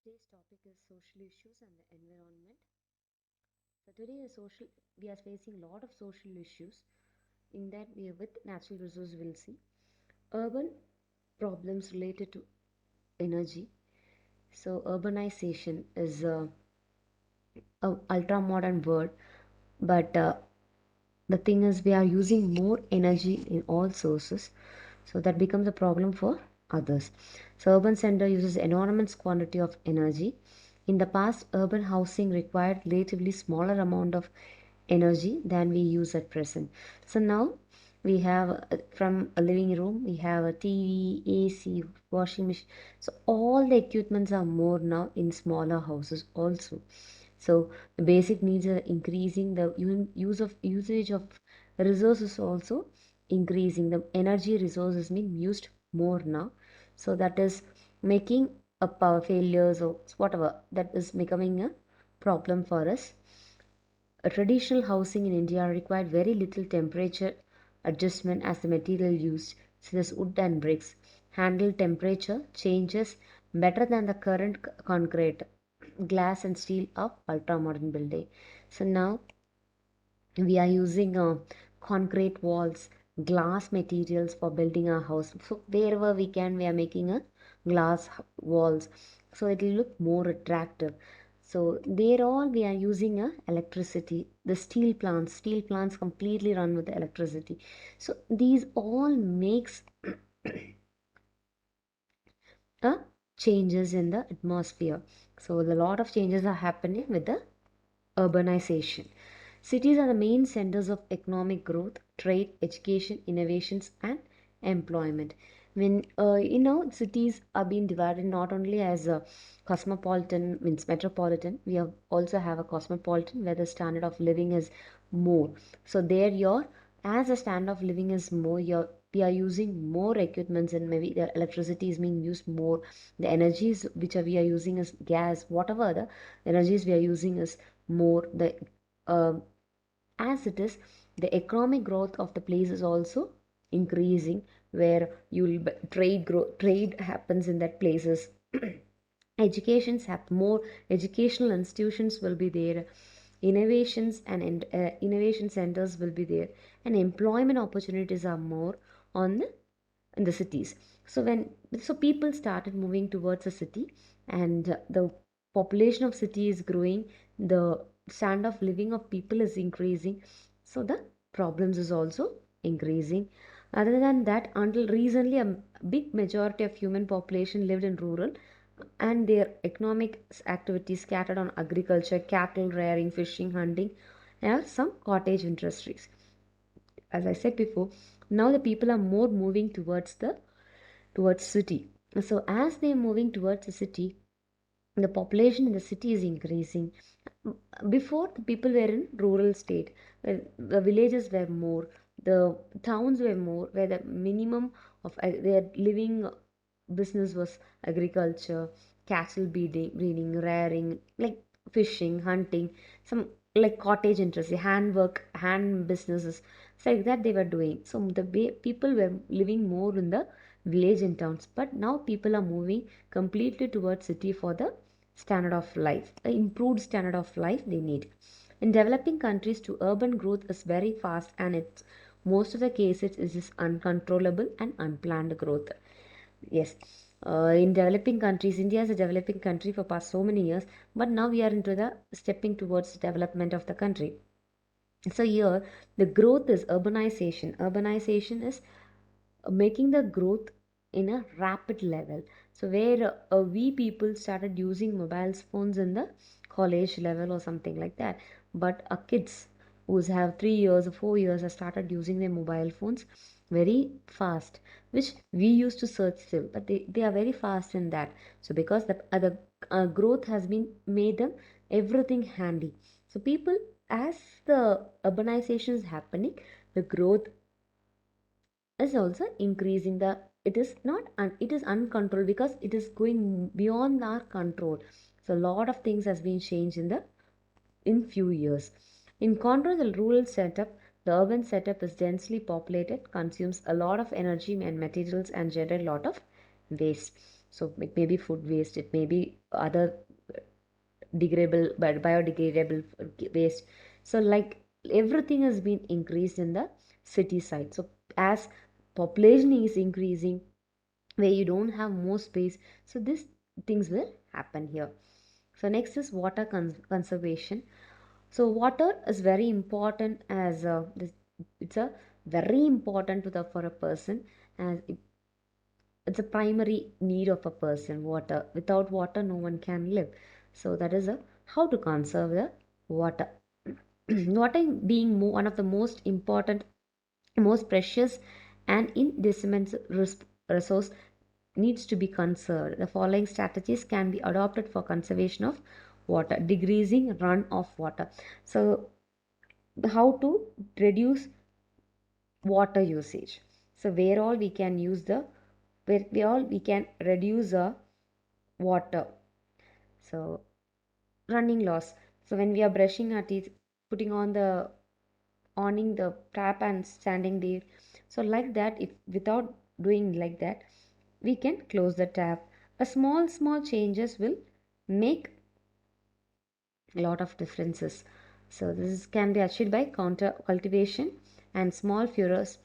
Today's topic is social issues and the environment. So today we are facing a lot of social issues. In that we are with natural resource we'll see urban problems related to energy. So urbanization is a ultra modern word, but the thing is we are using more energy in all sources, so that becomes a problem for others. So urban center uses enormous quantity of energy. In the past, urban housing required relatively smaller amount of energy than we use at present. So now we have from a living room we have a TV, AC, washing machine. So all the equipments are more now in smaller houses also. So the basic needs are increasing, the usage of resources also increasing, the energy resources being used more now. So that is making a power failures or whatever, that is becoming a problem for us. A traditional housing in India required very little temperature adjustment, as the material used, such as wood and bricks, handle temperature changes better than the current concrete, glass and steel of ultra-modern building. So now we are using concrete walls, glass materials for building our house. So wherever we can, we are making a glass walls, so it will look more attractive. So there all we are using a electricity. The steel plants completely run with the electricity. So these all makes a changes in the atmosphere. So a lot of changes are happening with the urbanization. Cities are the main centers of economic growth, trade, education, innovations, and employment. When cities are being divided not only as a cosmopolitan, means metropolitan, we have also have a cosmopolitan where the standard of living is more. So there, your as a standard of living is more, your we are using more equipments, and maybe the electricity is being used more. The energies which we are using is gas, whatever the energies we are using is more. The uh, as it is, the economic growth of the place is also increasing, where trade happens in that places. Educations have more educational institutions will be there, innovation centers will be there, and employment opportunities are more on in the cities. So people started moving towards a city, and the population of city is growing, the standard of living of people is increasing, so the problems is also increasing. Other than that, until recently a big majority of human population lived in rural, and their economic activities scattered on agriculture, cattle rearing, fishing, hunting, and some cottage industries. As I said before, now the people are more moving towards city. So as they are moving towards the city, the population in the city is increasing. Before, the people were in rural state, where the villages were more, the towns were more, where the minimum of their living business was agriculture, cattle breeding, rearing, like fishing, hunting, some like cottage industry, handwork, hand businesses. So like that they were doing. So the way people were living more in the village and towns, but now people are moving completely towards city for the standard of life, the improved standard of life they need. In developing countries, to urban growth is very fast, and it's most of the cases it is uncontrollable and unplanned growth. Yes. In developing countries, India is a developing country for past so many years, but now we are into the stepping towards development of the country. So here, the growth is urbanization. Urbanization is making the growth in a rapid level. So where we people started using mobile phones in the college level or something like that, but our kids who have 3 years or 4 years have started using their mobile phones very fast, which we used to search still, but they are very fast in that. So because the growth has been made them everything handy. So people, as the urbanization is happening, the growth is also increasing. The it is not it is uncontrolled, because it is going beyond our control. So a lot of things has been changed in few years. In contrast, the rural setup, the urban setup is densely populated, consumes a lot of energy and materials, and generate a lot of waste. So it may be food waste, it may be other degradable biodegradable waste. So like everything has been increased in the city side. So as population is increasing, where you don't have more space, so these things will happen here. So next is water conservation. So water is very important as it's a very important to the for a person, as it's a primary need of a person. Water, without water no one can live. So that is a how to conserve the water. Water being one of the most important, most precious and indispensable resource needs to be conserved. The following strategies can be adopted for conservation of water. Decreasing run of water. So how to reduce water usage. So where all we can use the, where we all we can reduce the water. So running loss. So when we are brushing our teeth, putting on the owning the tap and standing there, so like that, if without doing like that, we can close the tap. A small changes will make a lot of differences. So this can be achieved by counter cultivation and small furrows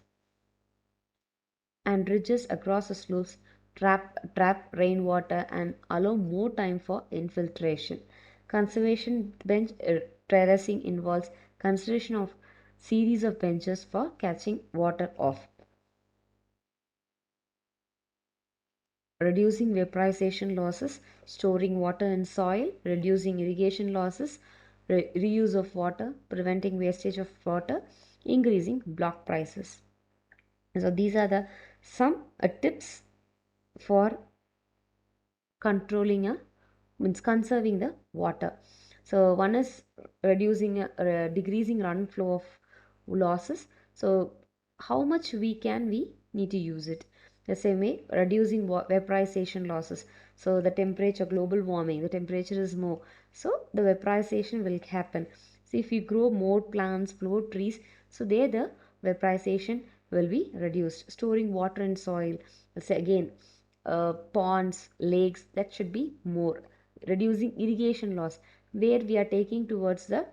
and ridges across the slopes trap rainwater and allow more time for infiltration. Conservation bench terracing involves construction of series of benches for catching water off. Reducing vaporization losses, storing water in soil, reducing irrigation losses, reuse of water, preventing wastage of water, increasing block prices. So these are the some tips for controlling a, means conserving the water. So one is reducing decreasing run flow of losses. So how much we need to use it. The same way reducing vaporization losses. So the temperature, global warming, the temperature is more, so the vaporization will happen. So if you grow more plants, more trees, so there the vaporization will be reduced. Storing water in soil, so again ponds, lakes, that should be more. Reducing irrigation loss, where we are taking towards the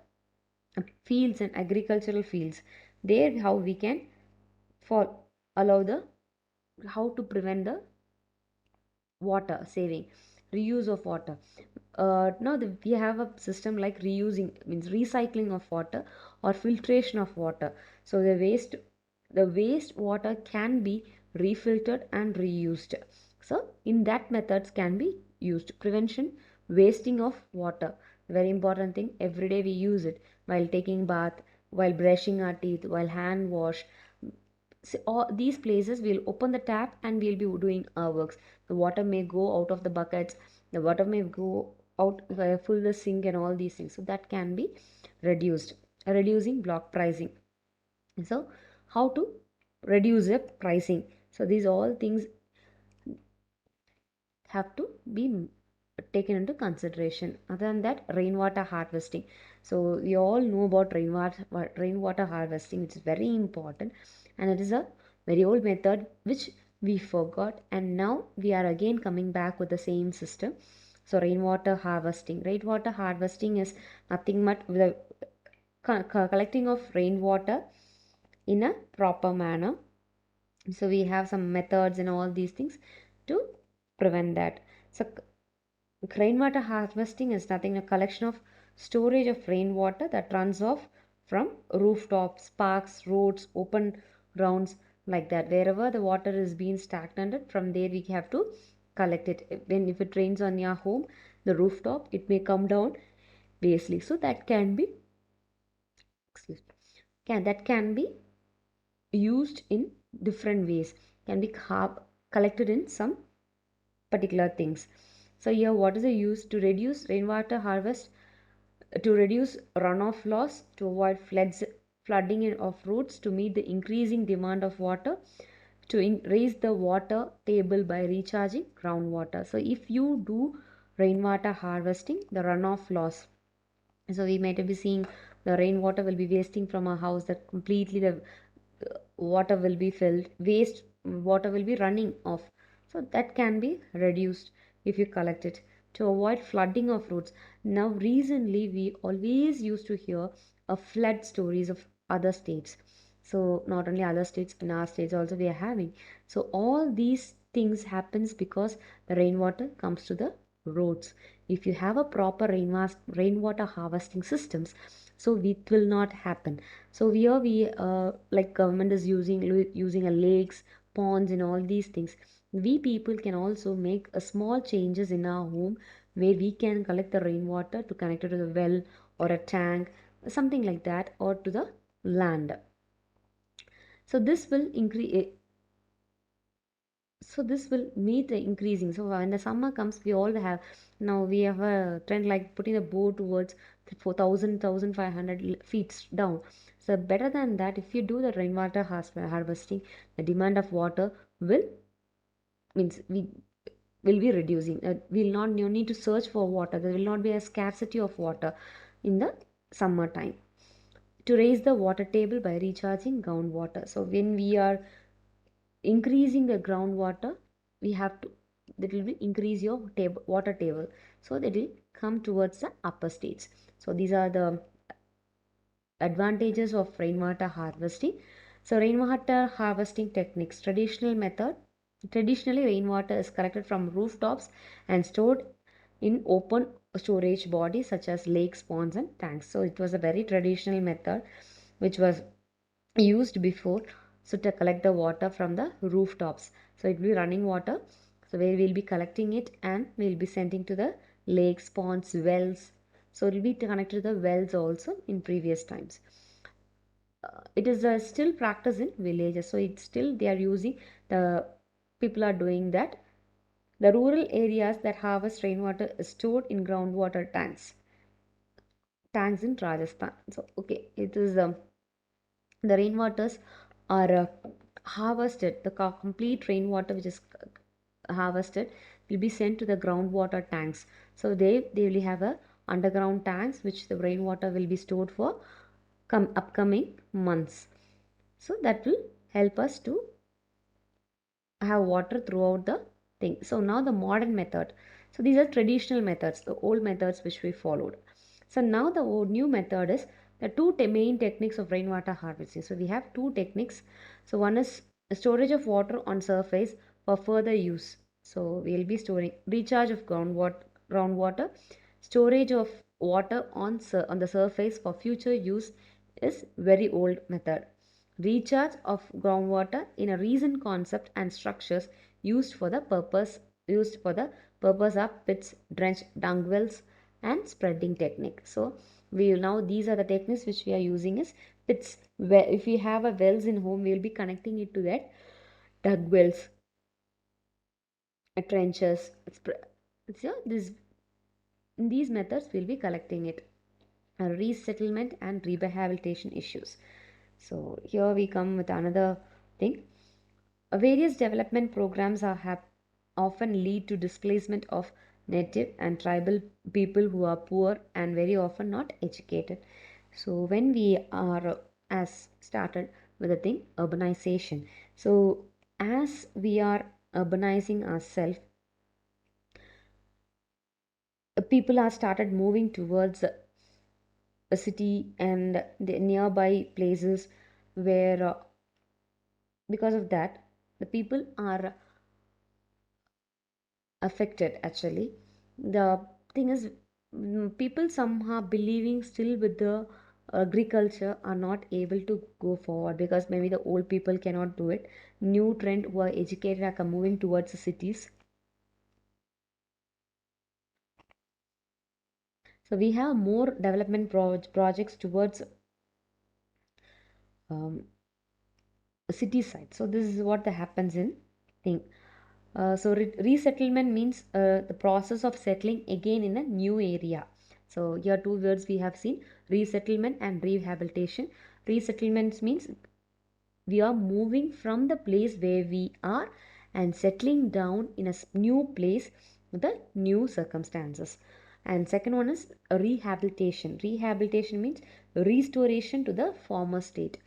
fields and agricultural fields. There how we can for allow the how to prevent the water saving, reuse of water. Now we have a system like reusing, means recycling of water or filtration of water. So the waste water can be refiltered and reused. So in that methods can be used. Prevention wasting of water, very important thing. Every day we use it while taking bath, while brushing our teeth, while hand wash. So all these places we'll open the tap and we'll be doing our works. The water may go out of the buckets, the water may go out, fill the sink and all these things. So that can be reduced. Reducing block pricing. So how to reduce the pricing. So these all things have to be taken into consideration. Other than that, rainwater harvesting. So we all know about rainwater harvesting, which is very important, and it is a very old method which we forgot, and now we are again coming back with the same system. So rainwater harvesting is nothing but the collecting of rainwater in a proper manner. So we have some methods and all these things to prevent that. So rainwater harvesting is nothing a collection of storage of rainwater that runs off from rooftops, parks, roads, open grounds, like that. Wherever the water is being stagnated, from there we have to collect it. When if it rains on your home, the rooftop, it may come down basically. So that can be, excuse me, that can be used in different ways. Can be collected in some particular things. So here what is the use to reduce rainwater harvest, to reduce runoff loss, to avoid flooding of roads, to meet the increasing demand of water, to raise the water table by recharging groundwater. So if you do rainwater harvesting, the runoff loss, so we might be seeing the rainwater will be wasting from a house, that completely the water will be filled, waste water will be running off. So that can be reduced if you collect it to avoid flooding of roads. Now, recently, we always used to hear a flood stories of other states. So not only other states, in our states also we are having. So all these things happens because the rainwater comes to the roads. If you have a proper rainwater harvesting systems, so it will not happen. So here we like government is using a lakes, ponds, and all these things. We people can also make a small changes in our home where we can collect the rainwater to connect it to the well or a tank, something like that, or to the land. So this will increase. So this will meet the increasing. So when the summer comes, we all have, now we have a trend like putting a bow towards 4,000 feet down. So better than that, if you do the rainwater harvesting, the demand of water will means we will be reducing. We'll not you need to search for water. There will not be a scarcity of water in the summertime. To raise the water table by recharging groundwater. So when we are increasing the groundwater, we have to that will be increase your water table. So that will come towards the upper states. So these are the advantages of rainwater harvesting. So rainwater harvesting techniques. Traditional method. Traditionally, rainwater is collected from rooftops and stored in open storage bodies such as lakes, ponds, and tanks. So it was a very traditional method which was used before, so to collect the water from the rooftops. So it will be running water, so we will be collecting it and we will be sending to the lakes, ponds, wells. So it will be connected to the wells also in previous times. It is still practice in villages, so it's still they are using, the people are doing that. The rural areas that harvest rainwater is stored in groundwater tanks in Rajasthan. So okay, it is the rainwaters are harvested. The complete rainwater which is harvested will be sent to the groundwater tanks. So they will have a underground tanks which the rainwater will be stored for upcoming months. So that will help us to have water throughout the thing. So now the modern method. So these are traditional methods, the old methods which we followed. So now the new method is the two main techniques of rainwater harvesting. So we have two techniques. So one is storage of water on surface for further use. So we'll be storing recharge of groundwater, storage of water on the surface for future use is very old method. Recharge of groundwater in a recent concept and structures used for the purpose of pits, drench, dung wells, and spreading technique. So we now these are the techniques which we are using is pits. Where if we have a wells in home, we will be connecting it to that dug wells, trenches. So this in these methods we'll be collecting it. Resettlement and rehabilitation issues. So here we come with another thing. Various development programs often lead to displacement of native and tribal people who are poor and very often not educated. So when we are as started with the thing urbanization. So as we are urbanizing ourselves, people are started moving towards a city and the nearby places where because of that the people are affected actually. The thing is, people somehow believing still with the agriculture are not able to go forward because maybe the old people cannot do it. New trend who are educated are moving towards the cities. So we have more development projects towards um, city side. So this is what the happens in thing. So resettlement means the process of settling again in a new area. So here two words we have seen, resettlement and rehabilitation. Resettlement means we are moving from the place where we are and settling down in a new place with the new circumstances. And second one is rehabilitation. Rehabilitation means restoration to the former state.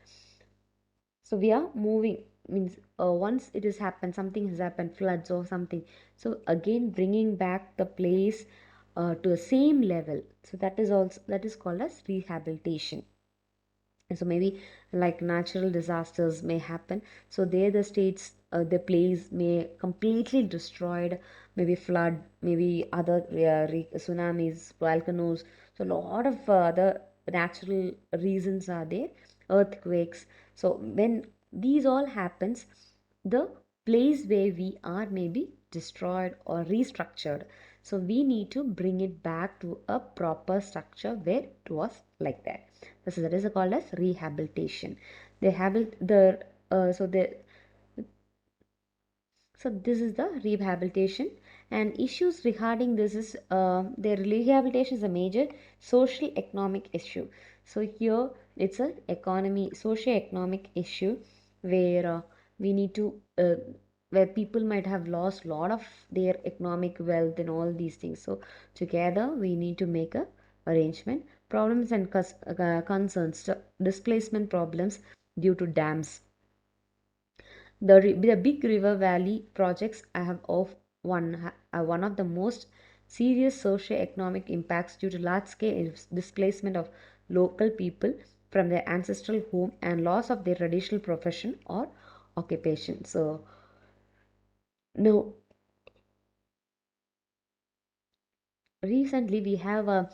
So we are moving. means once it has happened, something has happened, floods or something, so again bringing back the place to the same level, so that is also, that is called as rehabilitation. And so maybe like natural disasters may happen, so there the states, the place may completely destroyed, maybe flood, maybe other tsunamis, volcanoes, so a lot of other natural reasons are there, earthquakes. So when these all happens, the place where we are may be destroyed or restructured, so we need to bring it back to a proper structure where it was like that. So that is called as rehabilitation. They have the so the so this is the rehabilitation, and issues regarding this is the rehabilitation is a major social economic issue. So here it's a economy socio economic issue where we need to where people might have lost a lot of their economic wealth and all these things. So together we need to make a arrangement. Problems and concerns, displacement problems due to dams. The big river valley projects I have of one of the most serious socio-economic impacts due to large-scale displacement of local people from their ancestral home and loss of their traditional profession or occupation. So now recently we have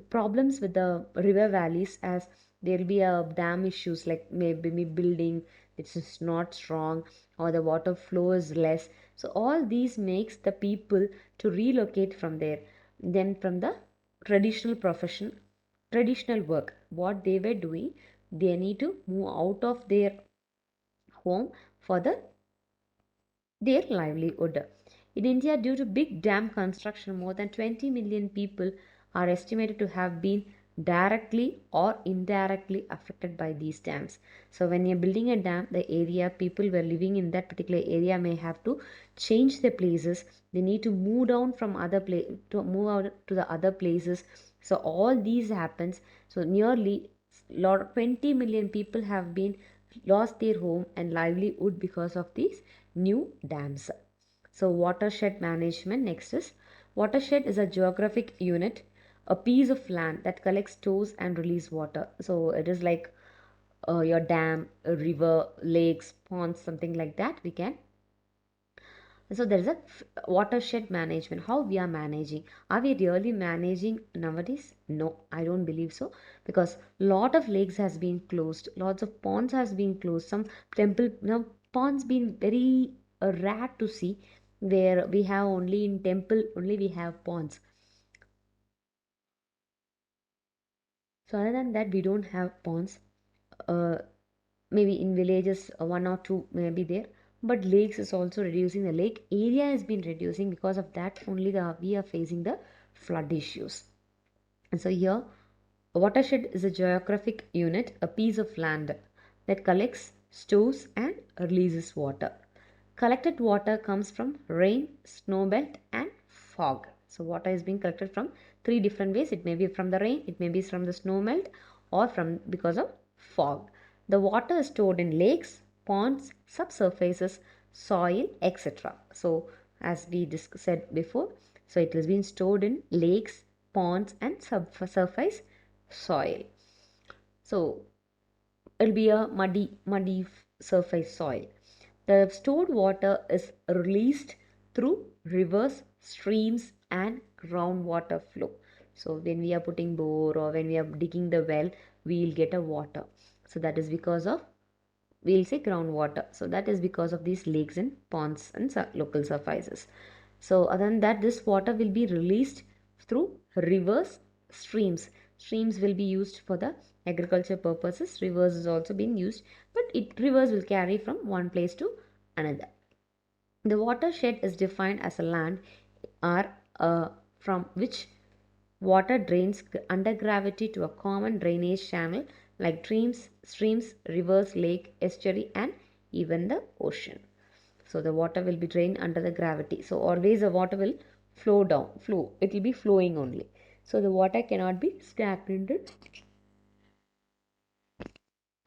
problems with the river valleys, as there will be a dam issues, like maybe building it's just not strong, or the water flow is less, so all these makes the people to relocate from there, then from the traditional profession, traditional work what they were doing, they need to move out of their home for their livelihood. In India, due to big dam construction, more than 20 million people are estimated to have been directly or indirectly affected by these dams. So, when you're building a dam, the area people were living in that particular area may have to change their places. They need to move down from other place to move out to the other places. So, all these happens. So, nearly lot 20 million people have been lost their home and livelihood because of these new dams. So watershed management next is watershed is a geographic unit, a piece of land that collects, stores and release water. So it is like your dam, a river, lakes, ponds, something like that we can. So there is a watershed management. How we are managing? Are we really managing nowadays? No, I don't believe so, because lot of lakes has been closed, lots of ponds has been closed. Some temple now ponds been very rare to see, where we have only in temple only we have ponds. So other than that, we don't have ponds. Uh, Maybe in villages one or two may be there, but lakes is also reducing. The lake area has been reducing, because of that only the we are facing the flood issues. And so here a watershed is a geographic unit, a piece of land that collects, stores and releases water. Collected water comes from rain, snowmelt and fog. So water is being collected from three different ways. It may be from the rain, it may be from the snowmelt, or from because of fog. The water is stored in lakes, ponds, subsurfaces, soil, etc. So as we said before, so it has been stored in lakes, ponds and subsurface soil. So it'll be a muddy surface soil. The stored water is released through rivers, streams and groundwater flow. So when we are putting bore or when we are digging the well, we'll get a water. So that is because of, we'll say groundwater. So that is because of these lakes and ponds and local surfaces. So other than that, this water will be released through rivers, streams. Streams will be used for the agriculture purposes. Rivers is also being used, but rivers will carry from one place to another. The watershed is defined as a land or from which water drains under gravity to a common drainage channel like streams, rivers, lake, estuary, and even the ocean. So the water will be drained under the gravity. So always the water will flow down, flow. It will be flowing only. So the water cannot be stagnated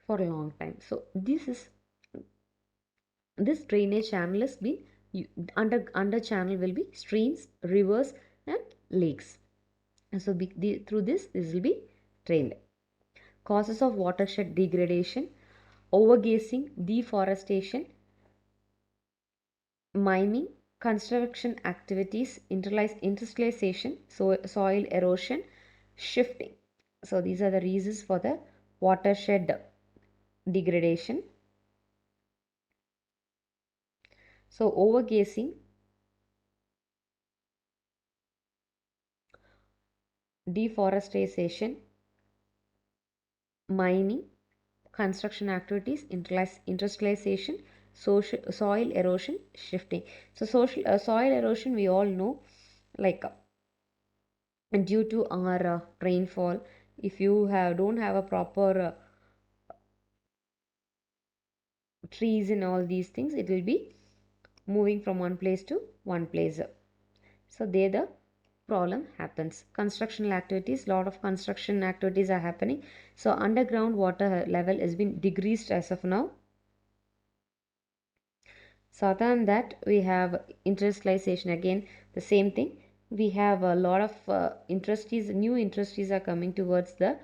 for a long time. So this is This drainage channel is been under channel will be streams, rivers, and lakes. And so through this will be drained. Causes of watershed degradation: overgazing, deforestation, mining, construction activities, industrialization, soil erosion, shifting. So these are the reasons for the watershed degradation. So overgazing, deforestation, mining, construction activities, industrialization, soil erosion, shifting. So soil erosion, we all know, like due to our rainfall, if you don't have a proper trees and all these things, it will be moving from one place to one place. So there the problem happens. Construction activities, lot of construction activities are happening. So underground water level has been decreased as of now. So other than that, we have industrialization, again the same thing. We have a lot of new industries are coming towards the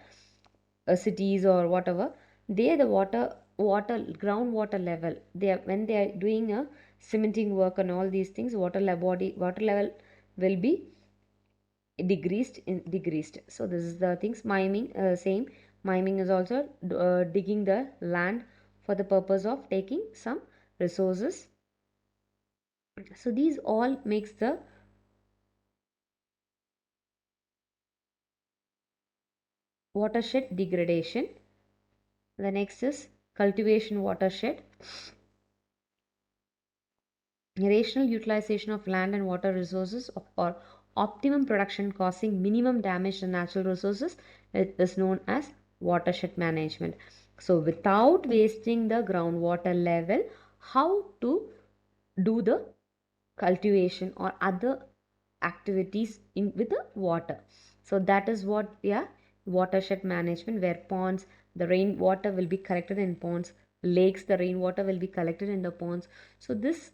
cities or whatever. There the water groundwater level, they are, when they are doing a cementing work and all these things, water level will be decreased. So this is the things. Miming, same. Miming is also digging the land for the purpose of taking some resources. So these all makes the watershed degradation. The next is cultivation watershed. Rational utilization of land and water resources or optimum production causing minimum damage to natural resources is known as watershed management. So without wasting the groundwater level, how to do the cultivation or other activities in with the water. So that is what we are watershed management, where ponds, the rainwater will be collected in ponds, lakes, the rainwater will be collected in the ponds. So this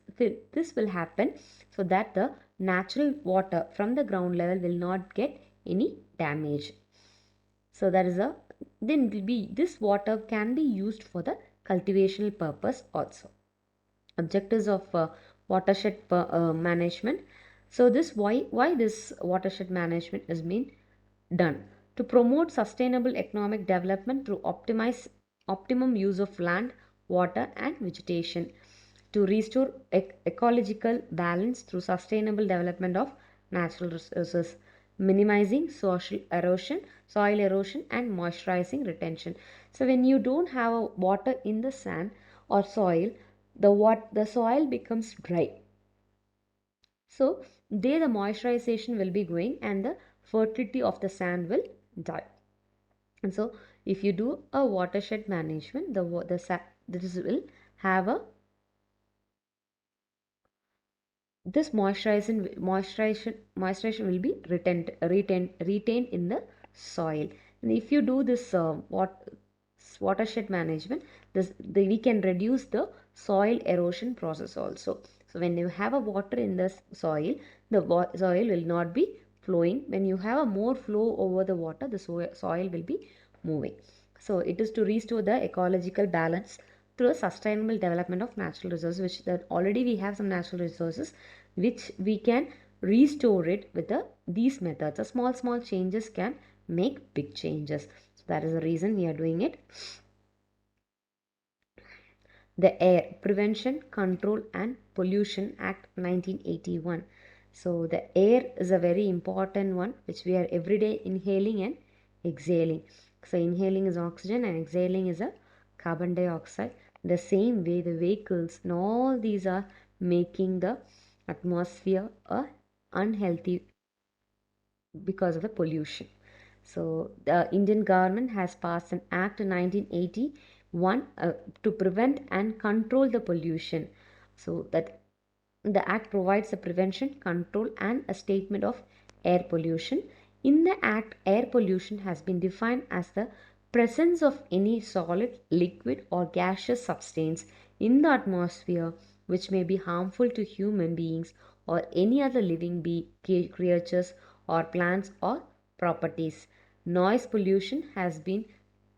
will happen so that the natural water from the ground level will not get any damage. So that is a then will be this water can be used for the cultivational purpose also. Objectives of watershed management. So this why this watershed management is being done: to promote sustainable economic development through optimum use of land, water, and vegetation; to restore ecological balance through sustainable development of natural resources; minimizing soil erosion, and moisturizing retention. So when you don't have water in the sand or soil, the soil becomes dry. So there the moisturization will be going and the fertility of the sand will die. And so if you do a watershed management, this will have a this moisturization will be retained in the soil. And if you do this watershed management, we can reduce the soil erosion process also. So when you have a water in the soil, the soil will not be flowing. When you have a more flow over the water, the soil will be moving. So it is to restore the ecological balance through a sustainable development of natural resources, which that already we have some natural resources which we can restore it with these methods. A small changes can make big changes. So that is the reason we are doing it. The Air Prevention, Control and Pollution Act 1981. So the air is a very important one which we are everyday inhaling and exhaling. So inhaling is oxygen and exhaling is a carbon dioxide. The same way the vehicles and all these are making the atmosphere a unhealthy because of the pollution. So the Indian government has passed an act in 1981 to prevent and control the pollution. So that the act provides the prevention, control and a statement of air pollution. In the act, air pollution has been defined as the presence of any solid, liquid or gaseous substance in the atmosphere which may be harmful to human beings or any other living creatures or plants or properties. Noise pollution has been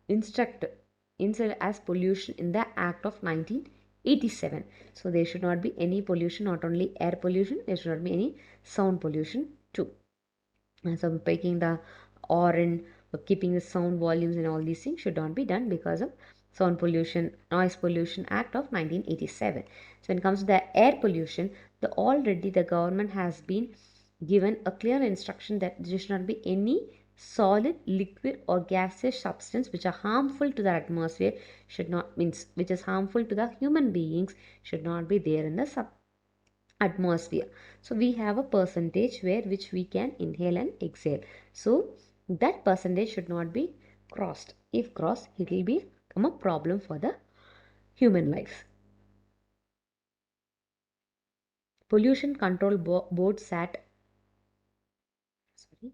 instructed inserted as pollution in the Act of 1987. So there should not be any pollution, not only air pollution, there should not be any sound pollution too. And so breaking the horn, keeping the sound volumes and all these things should not be done because of Sound Pollution Noise Pollution Act of 1987. So when it comes to the air pollution, already the government has been given a clear instruction that there should not be any solid, liquid or gaseous substance which are harmful to the atmosphere, should not means which is harmful to the human beings, should not be there in the atmosphere. So we have a percentage where which we can inhale and exhale. So that percentage should not be crossed. If crossed, it will become a problem for the human life. Pollution Control Board sat sorry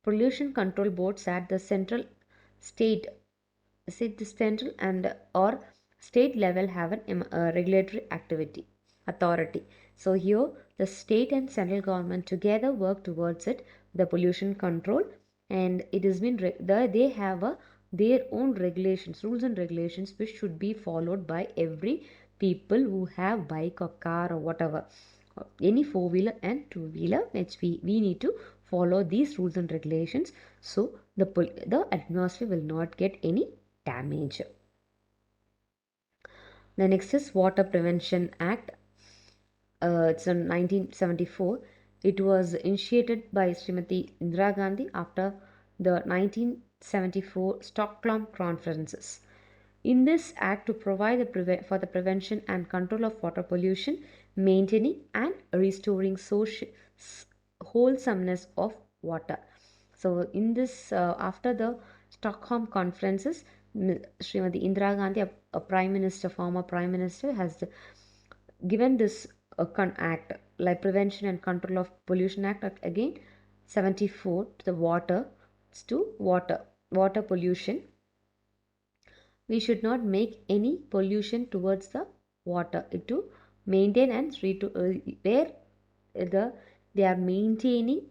Pollution Control Board sat the central state the central and or state level have an regulatory activity authority. So here the state and central government together work towards it, the pollution control, and it has been they have their own regulations, rules and regulations which should be followed by every people who have bike or car or whatever, any four-wheeler and two-wheeler, which we need to follow these rules and regulations, so the atmosphere will not get any damage. The next is Water Prevention Act. It's in 1974. It was initiated by Srimati Indira Gandhi after the 1974 Stockholm conferences. In this act, to provide for the prevention and control of water pollution, maintaining and restoring wholesomeness of water. So, in this, after the Stockholm conferences, Srimati Indira Gandhi, a prime minister, former prime minister, has given this act like Prevention and Control of Pollution Act again 74 to the water pollution. We should not make any pollution towards the water to maintain and where the they are maintaining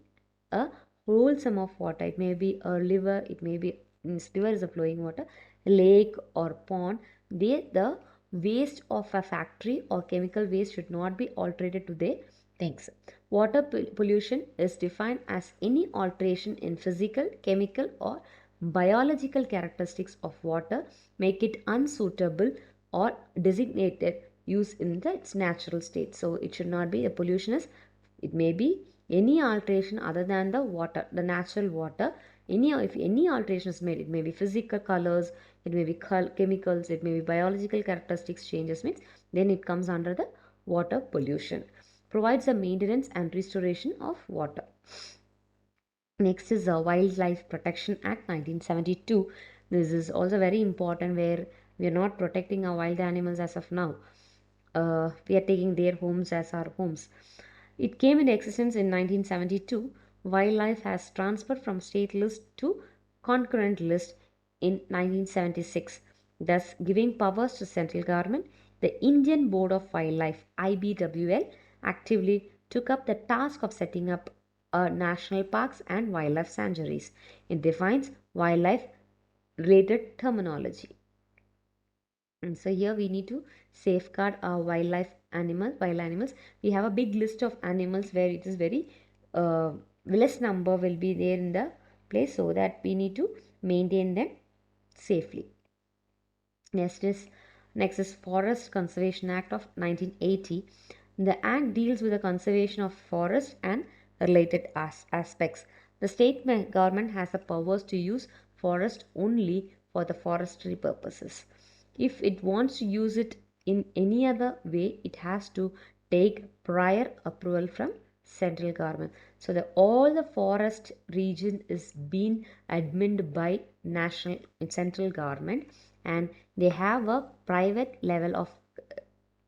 a wholesome of water. It may be a river, it may be river is a flowing water, lake or pond. The waste of a factory or chemical waste should not be altered to their things. Water pollution is defined as any alteration in physical, chemical or biological characteristics of water make it unsuitable or designated use in its natural state. So it should not be a pollution is, it may be any alteration other than the water, the natural water. If any alteration is made, it may be physical colors, it may be chemicals, it may be biological characteristics changes, means then it comes under the water pollution. Provides the maintenance and restoration of water. Next is the Wildlife Protection Act 1972. This is also very important, where we are not protecting our wild animals as of now. We are taking their homes as our homes. It came into existence in 1972. Wildlife has transferred from state list to concurrent list in 1976, thus giving powers to central government. The Indian Board of Wildlife (IBWL) actively took up the task of setting up national parks and wildlife sanctuaries. It defines wildlife related terminology. And so here we need to safeguard our wild animals. We have a big list of animals where it is very less number will be there in the place, so that we need to maintain them safely. Next is Forest Conservation Act of 1980. The act deals with the conservation of forest and related aspects. The state government has the powers to use forest only for the forestry purposes. If it wants to use it in any other way, it has to take prior approval from central government. So all the forest region is being admitted by national central government, and they have a private level of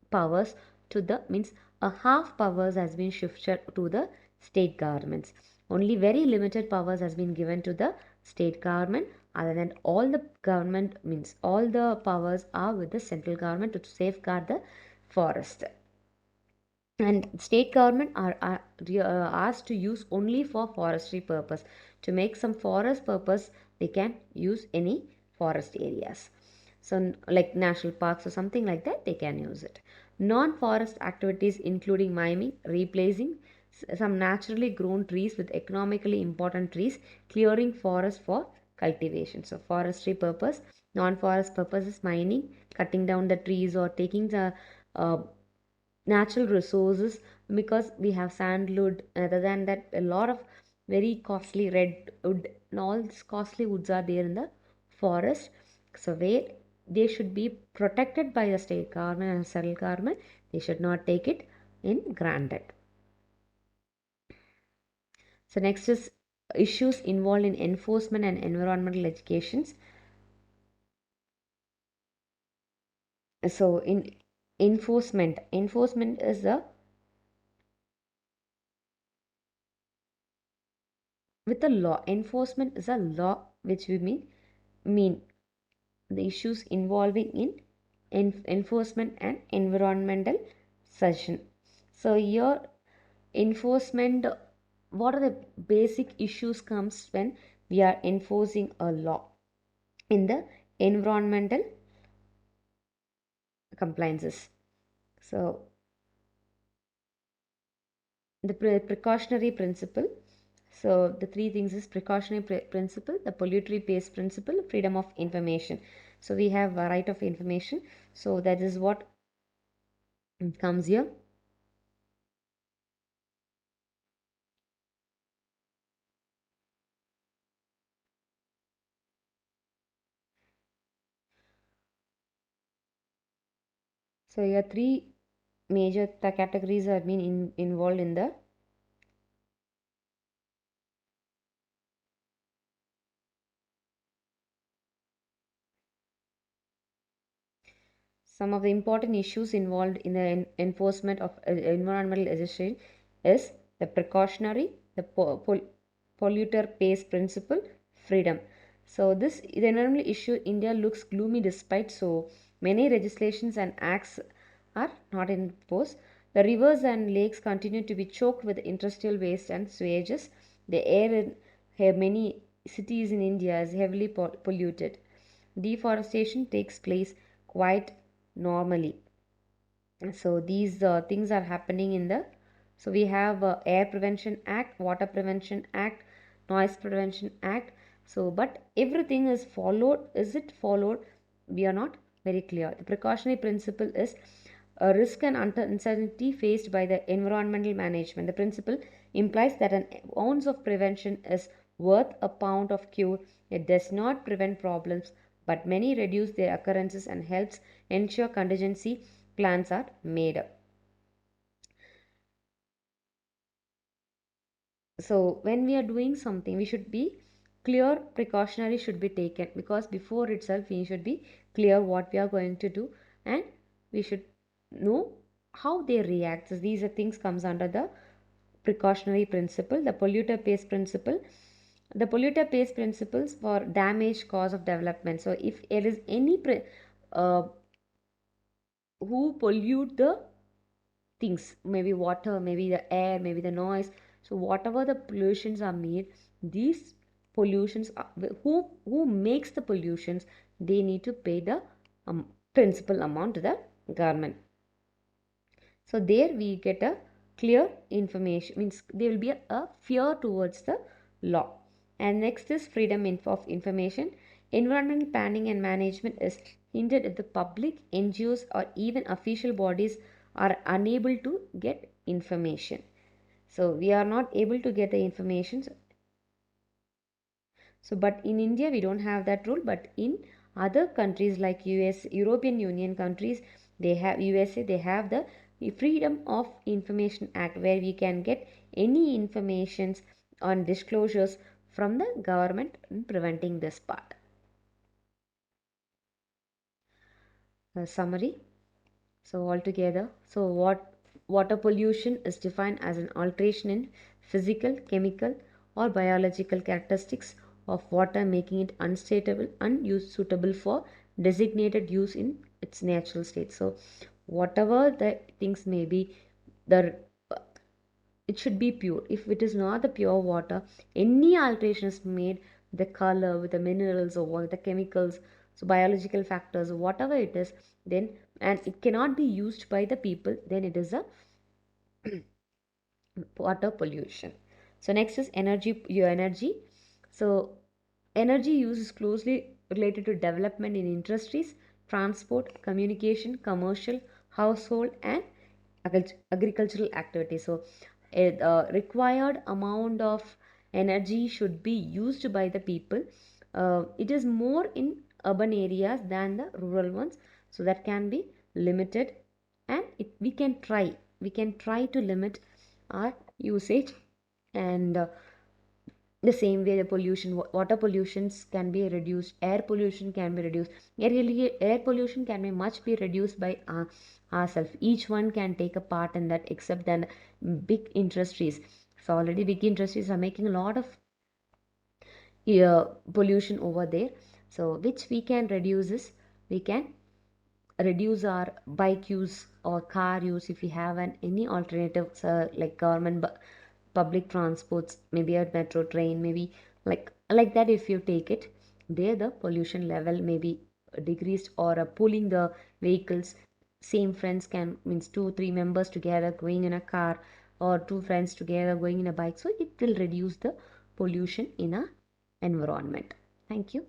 powers to the means a half powers has been shifted to the state governments. Only very limited powers has been given to the state government. Other than all the government means all the powers are with the central government to safeguard the forest, and state government are asked to use only for forestry purpose. To make some forest purpose, they can use any forest areas. So like national parks or something like that, they can use it. Non-forest activities including miming, replacing some naturally grown trees with economically important trees, clearing forest for cultivation. So forestry purpose, non-forest purpose is mining, cutting down the trees or taking the uh, natural resources, because we have sandalwood. Other than that, a lot of very costly redwood and all these costly woods are there in the forest. So where they should be protected by the state government and central government, they should not take it in granted. So next is issues involved in enforcement and environmental educations. So in enforcement is a with a law. Enforcement is a law which we mean the issues involving in enforcement and environmental session. So here enforcement, what are the basic issues comes when we are enforcing a law in the environmental compliances. So the precautionary principle. So the three things is precautionary principle, the polluter pays principle, freedom of information. So we have a right of information. So that is what comes here. So here three major categories are being involved in the. Some of the important issues involved in the enforcement of environmental legislation is the precautionary, the polluter pays principle, freedom. So this the environmental issue India looks gloomy despite so many legislations and acts are not enforced. The rivers and lakes continue to be choked with industrial waste and sewages. The air in many cities in India is heavily polluted. Deforestation takes place quite normally. So these things are happening in the. So we have Air Prevention Act, Water Prevention Act, Noise Prevention Act. So but everything is followed. Is it followed? We are not very clear. The precautionary principle is a risk and uncertainty faced by the environmental management. The principle implies that an ounce of prevention is worth a pound of cure. It does not prevent problems, but many reduce their occurrences and helps ensure contingency plans are made. So when we are doing something, we should be clear, precautionary should be taken, because before itself we should be clear what we are going to do, and we should know how they react. So these are things comes under the precautionary principle. The polluter pays principle, the polluter pays principles for damage cause of development. So if there is any uh, who pollute the things, maybe water, maybe the air, maybe the noise. So whatever the pollutions are made, these pollutions are, who makes the pollutions, they need to pay the principal amount to the government. So there we get a clear information, means there will be a fear towards the law. And next is freedom of information. Environmental planning and management is hindered if the public, NGOs, or even official bodies are unable to get information. So we are not able to get the information. So but in India we don't have that rule, but in other countries like US, European Union countries, they have USA, they have the Freedom of Information Act, where we can get any informations on disclosures from the government in preventing this part. Summary. So altogether, so what water pollution is defined as an alteration in physical, chemical, or biological characteristics of water, making it unsuitable for designated use in its natural state. So whatever the things may be, the it should be pure. If it is not the pure water, any alteration is made with the color, with the minerals, or with the chemicals, so biological factors, whatever it is, then and it cannot be used by the people, then it is a water pollution. So next is energy. So energy use is closely related to development in industries, transport, communication, commercial, household, and agricultural activities. So the required amount of energy should be used by the people. It is more in urban areas than the rural ones, so that can be limited, and we can try to limit our usage. And the same way, the pollution, water pollutions can be reduced, air pollution can be reduced. Air pollution can be much be reduced by ourselves. Each one can take a part in that, except then big industries. So already big industries are making a lot of pollution over there. So which we can reduce is, we can reduce our bike use or car use if we have any alternatives, like public transports, maybe a metro train, maybe like that. If you take it there, the pollution level may be decreased, or pooling the vehicles. Same friends can, means 2 3 members together going in a car, or two friends together going in a bike, so it will reduce the pollution in a environment. Thank you.